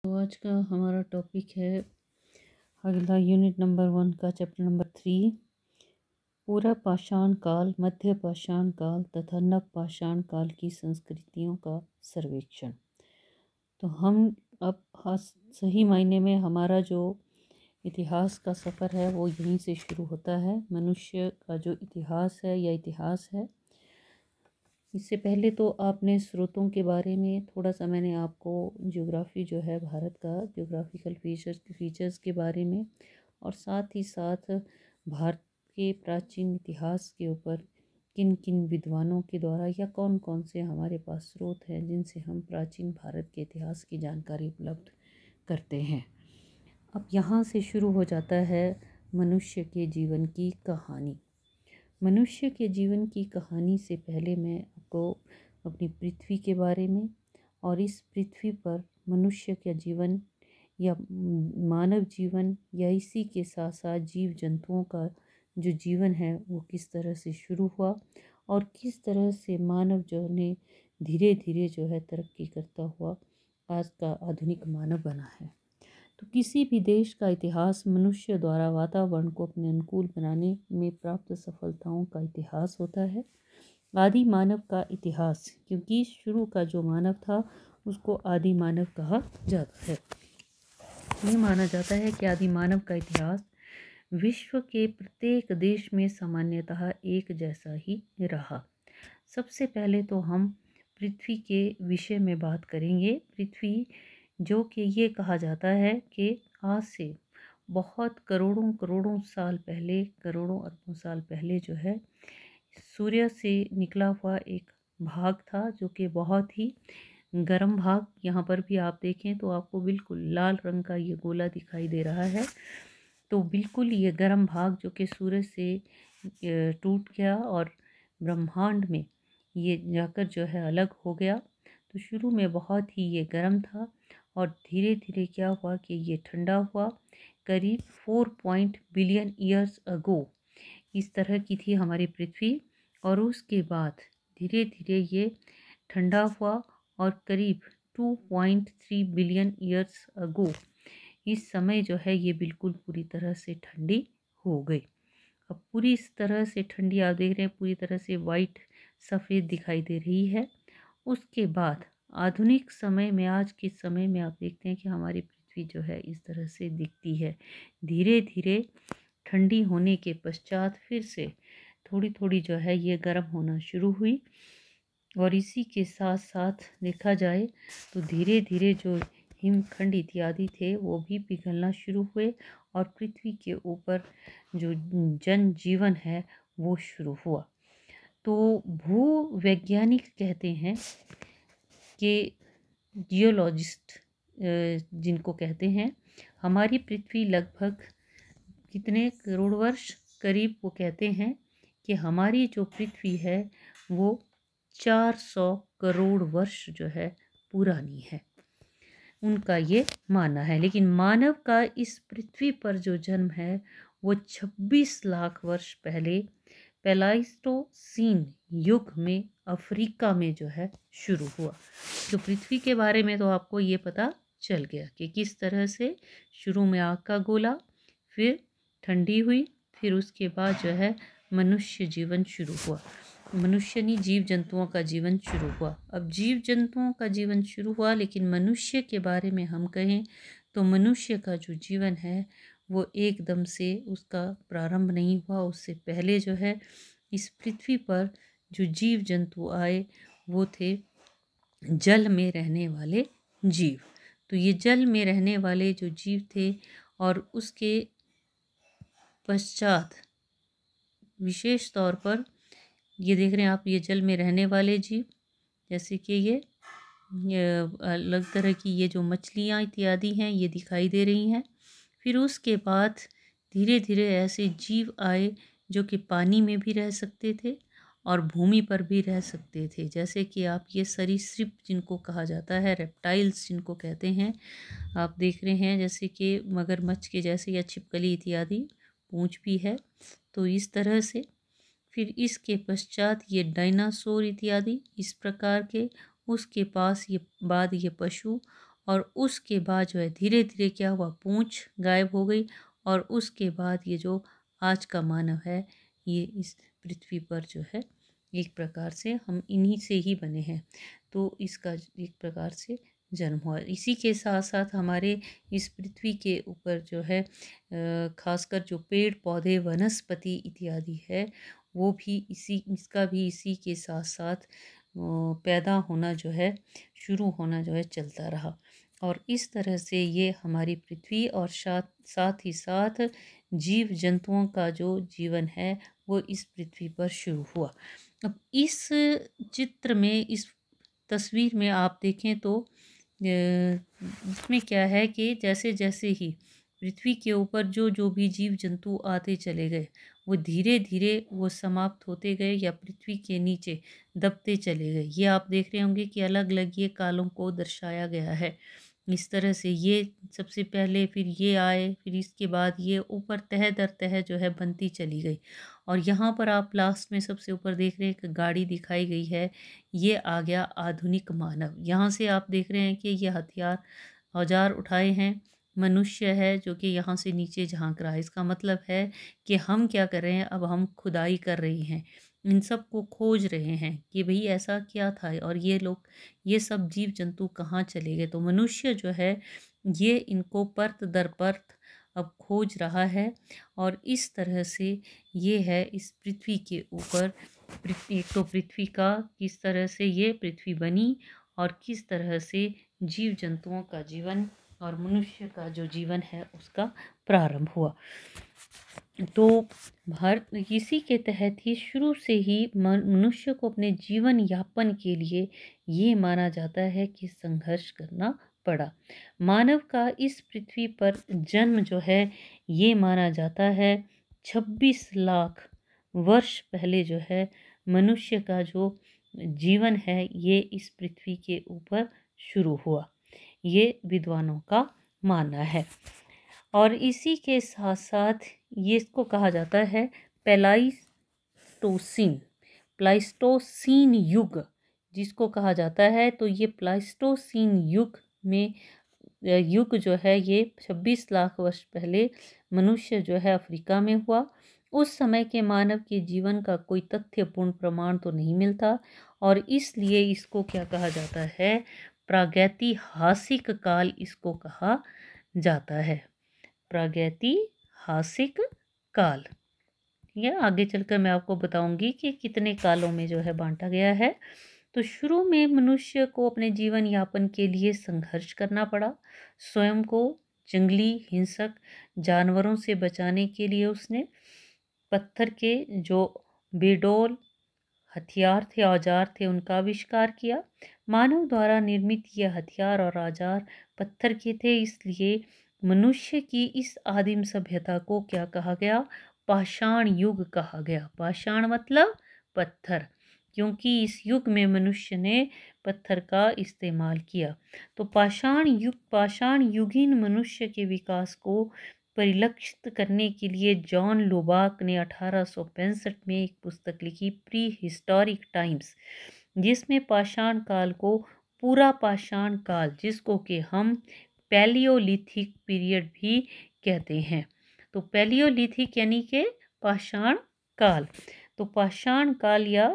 तो आज का हमारा टॉपिक है अगला यूनिट नंबर 1 का चैप्टर नंबर 3, पूरा पाषाण काल, मध्य पाषाण काल तथा नव पाषाण काल की संस्कृतियों का सर्वेक्षण। तो हम अब सही मायने में हमारा जो इतिहास का सफ़र है वो यहीं से शुरू होता है। मनुष्य का जो इतिहास है या इतिहास है, इससे पहले तो आपने स्रोतों के बारे में थोड़ा सा मैंने आपको ज्योग्राफी जो है भारत का ज्योग्राफिकल फीचर्स के बारे में और साथ ही साथ भारत के प्राचीन इतिहास के ऊपर किन किन विद्वानों के द्वारा या कौन कौन से हमारे पास स्रोत हैं जिनसे हम प्राचीन भारत के इतिहास की जानकारी उपलब्ध करते हैं। अब यहाँ से शुरू हो जाता है मनुष्य के जीवन की कहानी। मनुष्य के जीवन की कहानी से पहले मैं आपको अपनी पृथ्वी के बारे में और इस पृथ्वी पर मनुष्य का जीवन या मानव जीवन या इसी के साथ साथ जीव जंतुओं का जो जीवन है वो किस तरह से शुरू हुआ और किस तरह से मानव जो ने धीरे धीरे जो है तरक्की करता हुआ आज का आधुनिक मानव बना है। तो किसी भी देश का इतिहास मनुष्य द्वारा वातावरण को अपने अनुकूल बनाने में प्राप्त सफलताओं का इतिहास होता है। आदि मानव का इतिहास, क्योंकि शुरू का जो मानव था उसको आदि मानव कहा जाता है। ये माना जाता है कि आदि मानव का इतिहास विश्व के प्रत्येक देश में सामान्यतः एक जैसा ही रहा। सबसे पहले तो हम पृथ्वी के विषय में बात करेंगे। पृथ्वी जो कि ये कहा जाता है कि आज से बहुत करोड़ों करोड़ों साल पहले, करोड़ों अरबों साल पहले जो है सूर्य से निकला हुआ एक भाग था जो कि बहुत ही गर्म भाग। यहाँ पर भी आप देखें तो आपको बिल्कुल लाल रंग का ये गोला दिखाई दे रहा है। तो बिल्कुल ये गर्म भाग जो कि सूरज से टूट गया और ब्रह्मांड में ये जाकर जो है अलग हो गया। तो शुरू में बहुत ही ये गर्म था और धीरे धीरे क्या हुआ कि ये ठंडा हुआ। करीब 4 बिलियन ईयर्स अगो इस तरह की थी हमारी पृथ्वी और उसके बाद धीरे धीरे ये ठंडा हुआ और करीब 2.3 बिलियन ईयर्स अगो इस समय जो है ये बिल्कुल पूरी तरह से ठंडी हो गई। अब पूरी इस तरह से ठंडी आप देख रहे हैं, पूरी तरह से वाइट सफ़ेद दिखाई दे रही है। उसके बाद आधुनिक समय में, आज के समय में आप देखते हैं कि हमारी पृथ्वी जो है इस तरह से दिखती है। धीरे धीरे ठंडी होने के पश्चात फिर से थोड़ी थोड़ी जो है ये गर्म होना शुरू हुई और इसी के साथ साथ देखा जाए तो धीरे धीरे जो हिमखंड इत्यादि थे वो भी पिघलना शुरू हुए और पृथ्वी के ऊपर जो जन जीवन है वो शुरू हुआ। तो भूवैज्ञानिक कहते हैं कि जियोलॉजिस्ट जिनको कहते हैं, हमारी पृथ्वी लगभग कितने करोड़ वर्ष, करीब वो कहते हैं कि हमारी जो पृथ्वी है वो 400 करोड़ वर्ष जो है पुरानी है, उनका ये मानना है। लेकिन मानव का इस पृथ्वी पर जो जन्म है वो 26 लाख वर्ष पहले प्लेइस्टोसीन युग में अफ्रीका में जो है शुरू हुआ। तो पृथ्वी के बारे में तो आपको ये पता चल गया कि किस तरह से शुरू में आग का गोला, फिर ठंडी हुई, फिर उसके बाद जो है मनुष्य जीवन शुरू हुआ। मनुष्य नहीं, जीव जंतुओं का जीवन शुरू हुआ। अब जीव जंतुओं का जीवन शुरू हुआ, लेकिन मनुष्य के बारे में हम कहें तो मनुष्य का जो जीवन है वो एकदम से उसका प्रारंभ नहीं हुआ। उससे पहले जो है इस पृथ्वी पर जो जीव जंतु आए वो थे जल में रहने वाले जीव। तो ये जल में रहने वाले जो जीव थे और उसके पश्चात विशेष तौर पर ये देख रहे हैं आप, ये जल में रहने वाले जीव जैसे कि ये अलग तरह की ये जो मछलियाँ इत्यादि हैं ये दिखाई दे रही हैं। फिर उसके बाद धीरे धीरे ऐसे जीव आए जो कि पानी में भी रह सकते थे और भूमि पर भी रह सकते थे, जैसे कि आप ये सरीसृप जिनको कहा जाता है, रेप्टाइल्स जिनको कहते हैं, आप देख रहे हैं जैसे कि मगरमच्छ के जैसे या छिपकली इत्यादि पूंछ भी है। तो इस तरह से फिर इसके पश्चात ये डायनासोर इत्यादि इस प्रकार के, उसके पास ये बाद ये पशु और उसके बाद जो है धीरे धीरे क्या हुआ, पूंछ गायब हो गई। और उसके बाद ये जो आज का मानव है, ये इस पृथ्वी पर जो है एक प्रकार से हम इन्हीं से ही बने हैं। तो इसका एक प्रकार से जन्म हुआ। इसी के साथ साथ हमारे इस पृथ्वी के ऊपर जो है खासकर जो पेड़ पौधे वनस्पति इत्यादि है, वो भी इसका भी इसी के साथ साथ पैदा होना जो है, शुरू होना जो है चलता रहा। और इस तरह से ये हमारी पृथ्वी और साथ ही साथ जीव जंतुओं का जो जीवन है वो इस पृथ्वी पर शुरू हुआ। अब इस चित्र में, इस तस्वीर में आप देखें तो इसमें क्या है कि जैसे जैसे ही पृथ्वी के ऊपर जो जो भी जीव जंतु आते चले गए, वो धीरे धीरे वो समाप्त होते गए या पृथ्वी के नीचे दबते चले गए। ये आप देख रहे होंगे कि अलग अलग ये कालों को दर्शाया गया है। इस तरह से ये सबसे पहले, फिर ये आए, फिर इसके बाद ये ऊपर तह दर तह जो है बनती चली गई। और यहाँ पर आप लास्ट में सबसे ऊपर देख रहे हैं एक गाड़ी दिखाई गई है, ये आ गया आधुनिक मानव। यहाँ से आप देख रहे हैं कि ये हथियार औजार उठाए हैं, मनुष्य है जो कि यहाँ से नीचे झांक रहा है। इसका मतलब है कि हम क्या कर रहे हैं, अब हम खुदाई कर रहे हैं, इन सब को खोज रहे हैं कि भाई ऐसा क्या था और ये लोग, ये सब जीव जंतु कहाँ चले गए। तो मनुष्य जो है ये इनको परत दर परत अब खोज रहा है। और इस तरह से ये है इस पृथ्वी के ऊपर, एक तो पृथ्वी का किस तरह से ये पृथ्वी बनी और किस तरह से जीव जंतुओं का जीवन और मनुष्य का जो जीवन है उसका प्रारंभ हुआ। तो भारत इसी के तहत ही शुरू से ही मनुष्य को अपने जीवन यापन के लिए ये माना जाता है कि संघर्ष करना पड़ा। मानव का इस पृथ्वी पर जन्म जो है ये माना जाता है 26 लाख वर्ष पहले जो है मनुष्य का जो जीवन है ये इस पृथ्वी के ऊपर शुरू हुआ, ये विद्वानों का मानना है। और इसी के साथ साथ ये इसको कहा जाता है प्लाइस्टोसिन, प्लाइस्टोसिन युग जिसको कहा जाता है। तो ये प्लाइस्टोसिन युग में युग जो है ये 26 लाख वर्ष पहले मनुष्य जो है अफ्रीका में हुआ। उस समय के मानव के जीवन का कोई तथ्यपूर्ण प्रमाण तो नहीं मिलता और इसलिए इसको क्या कहा जाता है, प्रागैतिहासिक काल इसको कहा जाता है, प्रागैतिहासिक काल। या आगे चलकर मैं आपको बताऊंगी कि कितने कालों में जो है बांटा गया है। तो शुरू में मनुष्य को अपने जीवन यापन के लिए संघर्ष करना पड़ा। स्वयं को जंगली हिंसक जानवरों से बचाने के लिए उसने पत्थर के जो बेडोल हथियार थे, औजार थे, उनका आविष्कार किया। मानव द्वारा निर्मित ये हथियार और औजार पत्थर के थे, इसलिए मनुष्य की इस आदिम सभ्यता को क्या कहा गया, पाषाण युग कहा गया। पाषाण मतलब पत्थर, क्योंकि इस युग में मनुष्य ने पत्थर का इस्तेमाल किया। तो पाषाण युगीन मनुष्य के विकास को परिलक्षित करने के लिए जॉन लोबाक ने 1865 में एक पुस्तक लिखी, प्री हिस्टोरिक टाइम्स, जिसमें पाषाण काल को पूरा पाषाण काल, जिसको कि हम पैलियोलिथिक पीरियड भी कहते हैं। तो पैलियोलिथिक यानी कि पाषाण काल, तो पाषाण काल या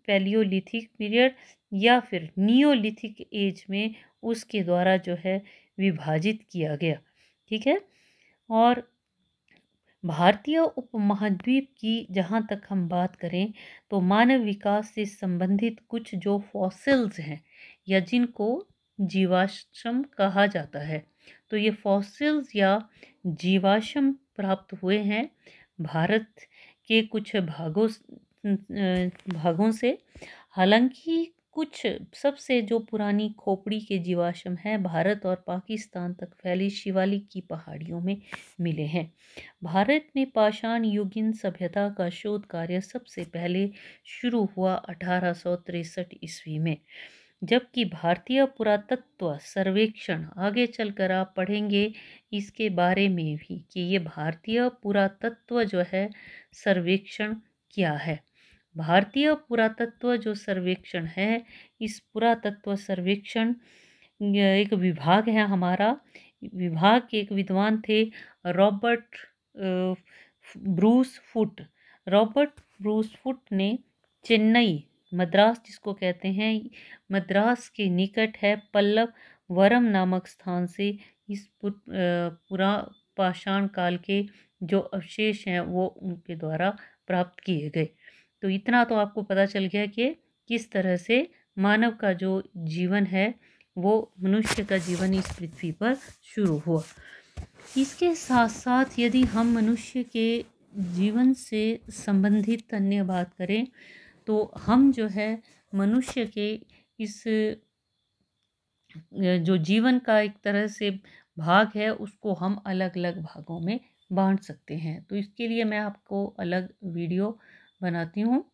पैलियोलिथिक पीरियड या फिर नियोलिथिक एज में उसके द्वारा जो है विभाजित किया गया। ठीक है। और भारतीय उपमहाद्वीप की जहाँ तक हम बात करें तो मानव विकास से संबंधित कुछ जो फॉसिल्स हैं या जिनको जीवाश्म कहा जाता है, तो ये फॉसिल्स या जीवाश्म प्राप्त हुए हैं भारत के कुछ भागों से। हालांकि कुछ सबसे जो पुरानी खोपड़ी के जीवाश्म हैं भारत और पाकिस्तान तक फैली शिवालिक की पहाड़ियों में मिले हैं। भारत में पाषाण युगीन सभ्यता का शोध कार्य सबसे पहले शुरू हुआ 1863 ईस्वी में, जबकि भारतीय पुरातत्व सर्वेक्षण, आगे चलकर आप पढ़ेंगे इसके बारे में भी कि ये भारतीय पुरातत्व जो है सर्वेक्षण क्या है। भारतीय पुरातत्व जो सर्वेक्षण है, इस पुरातत्व सर्वेक्षण एक विभाग है हमारा। विभाग के एक विद्वान थे Robert Bruce foot. Robert Bruce foot ने चेन्नई, मद्रास जिसको कहते हैं, मद्रास के निकट है पल्लव वरम नामक स्थान से इस पूरा पाषाण काल के जो अवशेष हैं वो उनके द्वारा प्राप्त किए गए। तो इतना तो आपको पता चल गया कि किस तरह से मानव का जो जीवन है वो मनुष्य का जीवन इस पृथ्वी पर शुरू हुआ। इसके साथ साथ यदि हम मनुष्य के जीवन से संबंधित अन्य बात करें तो हम जो है मनुष्य के इस जो जीवन का एक तरह से भाग है उसको हम अलग अलग भागों में बांट सकते हैं। तो इसके लिए मैं आपको अलग वीडियो बनाती हूँ।